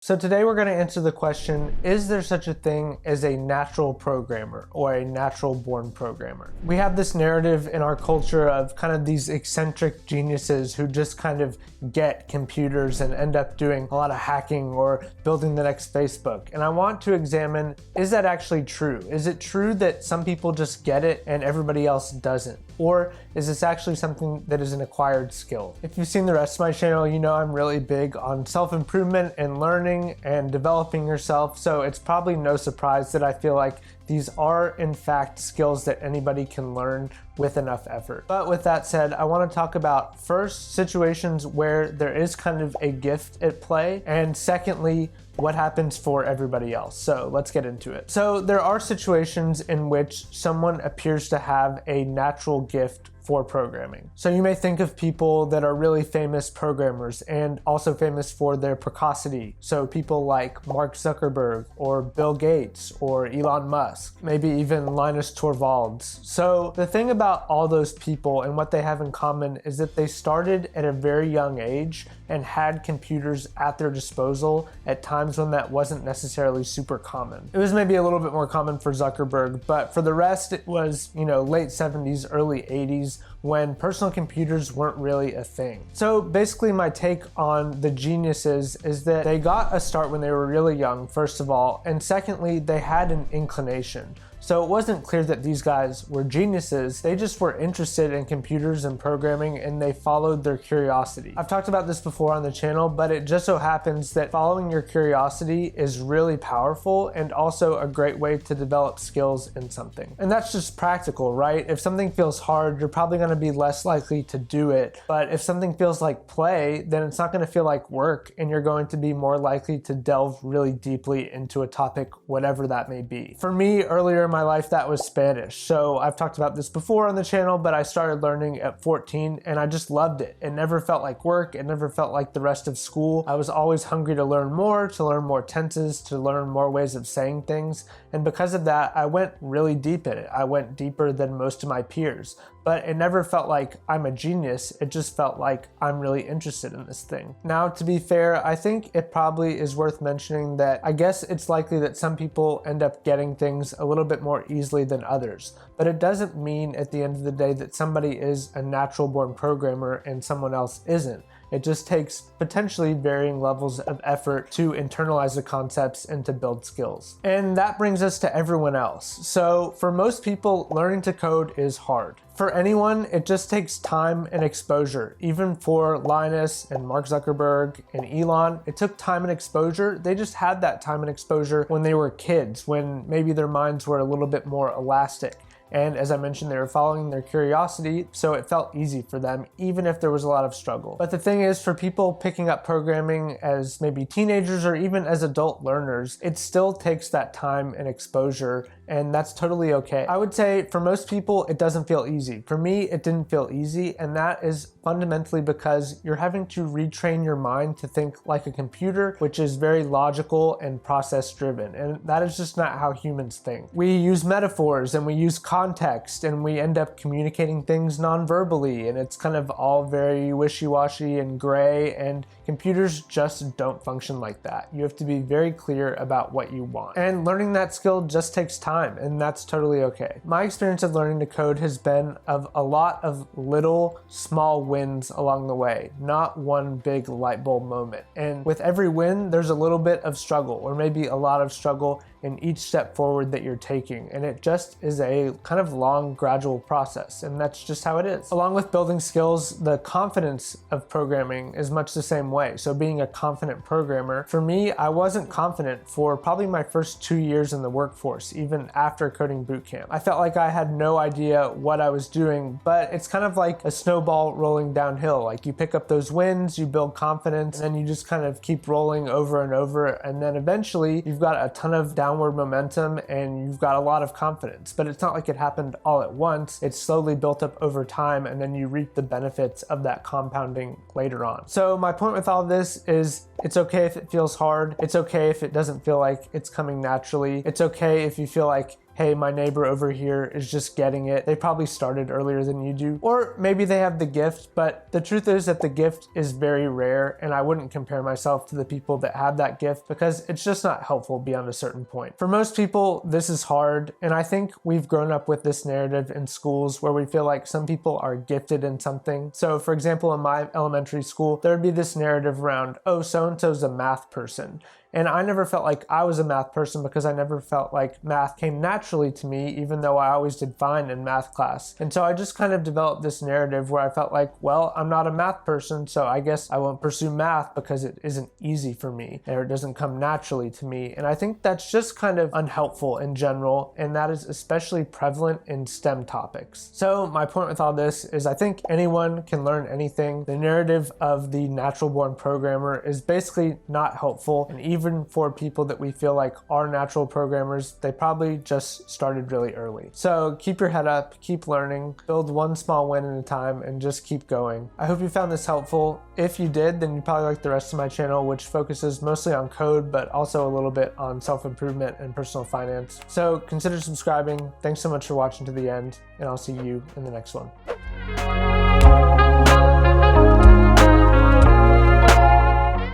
So today we're going to answer the question, is there such a thing as a natural programmer or a natural born programmer? We have this narrative in our culture of kind of these eccentric geniuses who just kind of get computers and end up doing a lot of hacking or building the next Facebook. And I want to examine, is that actually true? Is it true that some people just get it and everybody else doesn't? Or is this actually something that is an acquired skill? If you've seen the rest of my channel, you know I'm really big on self-improvement and learning and developing yourself, so it's probably no surprise that I feel like these are in fact skills that anybody can learn with enough effort. But with that said, I want to talk about first situations where there is kind of a gift at play, and secondly, what happens for everybody else. So let's get into it. So there are situations in which someone appears to have a natural gift for programming. So you may think of people that are really famous programmers and also famous for their precocity. So people like Mark Zuckerberg or Bill Gates or Elon Musk, maybe even Linus Torvalds. So the thing about all those people and what they have in common is that they started at a very young age and had computers at their disposal at times when that wasn't necessarily super common. It was maybe a little bit more common for Zuckerberg, but for the rest it was, late 70s, early 80s when personal computers weren't really a thing. So basically my take on the geniuses is that they got a start when they were really young, first of all, and secondly, they had an inclination. So it wasn't clear that these guys were geniuses, they just were interested in computers and programming and they followed their curiosity. I've talked about this before on the channel, but it just so happens that following your curiosity is really powerful and also a great way to develop skills in something. And that's just practical, right? If something feels hard, you're probably gonna be less likely to do it. But if something feels like play, then it's not gonna feel like work and you're going to be more likely to delve really deeply into a topic, whatever that may be. For me, earlier in my life, that was Spanish. So I've talked about this before on the channel, but I started learning at 14 and I just loved it. It never felt like work. It never felt like the rest of school. I was always hungry to learn more tenses, to learn more ways of saying things. And because of that, I went really deep in it. I went deeper than most of my peers. But it never felt like I'm a genius. It just felt like I'm really interested in this thing. Now, to be fair, I think it probably is worth mentioning that I guess it's likely that some people end up getting things a little bit more easily than others. But it doesn't mean at the end of the day that somebody is a natural born programmer and someone else isn't. It just takes potentially varying levels of effort to internalize the concepts and to build skills. And that brings us to everyone else. So for most people, learning to code is hard. For anyone, it just takes time and exposure. Even for Linus and Mark Zuckerberg and Elon, it took time and exposure. They just had that time and exposure when they were kids, when maybe their minds were a little bit more elastic. And as I mentioned, they were following their curiosity, so it felt easy for them, even if there was a lot of struggle. But the thing is, for people picking up programming as maybe teenagers or even as adult learners, it still takes that time and exposure, and that's totally okay. I would say for most people, it doesn't feel easy. For me, it didn't feel easy, and that is fundamentally because you're having to retrain your mind to think like a computer, which is very logical and process driven, and that is just not how humans think. We use metaphors and we use context and we end up communicating things non-verbally, and it's kind of all very wishy-washy and gray, and computers just don't function like that. You have to be very clear about what you want. And learning that skill just takes time, and that's totally okay. My experience of learning to code has been of a lot of little, small wins along the way, not one big light bulb moment. And with every win, there's a little bit of struggle, or maybe a lot of struggle in each step forward that you're taking. And it just is a kind of long, gradual process. And that's just how it is. Along with building skills, the confidence of programming is much the same way. So being a confident programmer, for me, I wasn't confident for probably my first 2 years in the workforce, even after coding bootcamp. I felt like I had no idea what I was doing, but it's kind of like a snowball rolling downhill. Like you pick up those wins, you build confidence, and then you just kind of keep rolling over and over. And then eventually you've got a ton of downward momentum and you've got a lot of confidence, but it's not like it happened all at once. It's slowly built up over time, and then you reap the benefits of that compounding later on. So my point with all this is it's okay if it feels hard. It's okay if it doesn't feel like it's coming naturally. It's okay if you feel like, hey, my neighbor over here is just getting it. They probably started earlier than you do. Or maybe they have the gift, but the truth is that the gift is very rare, and I wouldn't compare myself to the people that have that gift because it's just not helpful beyond a certain point. For most people, this is hard, and I think we've grown up with this narrative in schools where we feel like some people are gifted in something. So for example, in my elementary school, there would be this narrative around, oh, so-and-so's a math person. And I never felt like I was a math person because I never felt like math came naturally to me, even though I always did fine in math class. And so I just kind of developed this narrative where I felt like, well, I'm not a math person, so I guess I won't pursue math because it isn't easy for me or it doesn't come naturally to me. And I think that's just kind of unhelpful in general, and that is especially prevalent in STEM topics. So my point with all this is I think anyone can learn anything. The narrative of the natural born programmer is basically not helpful, and even for people that we feel like are natural programmers, they probably just started really early. So keep your head up, keep learning, build one small win at a time, and just keep going. I hope you found this helpful. If you did, then you probably like the rest of my channel, which focuses mostly on code, but also a little bit on self-improvement and personal finance. So consider subscribing. Thanks so much for watching to the end, and I'll see you in the next one.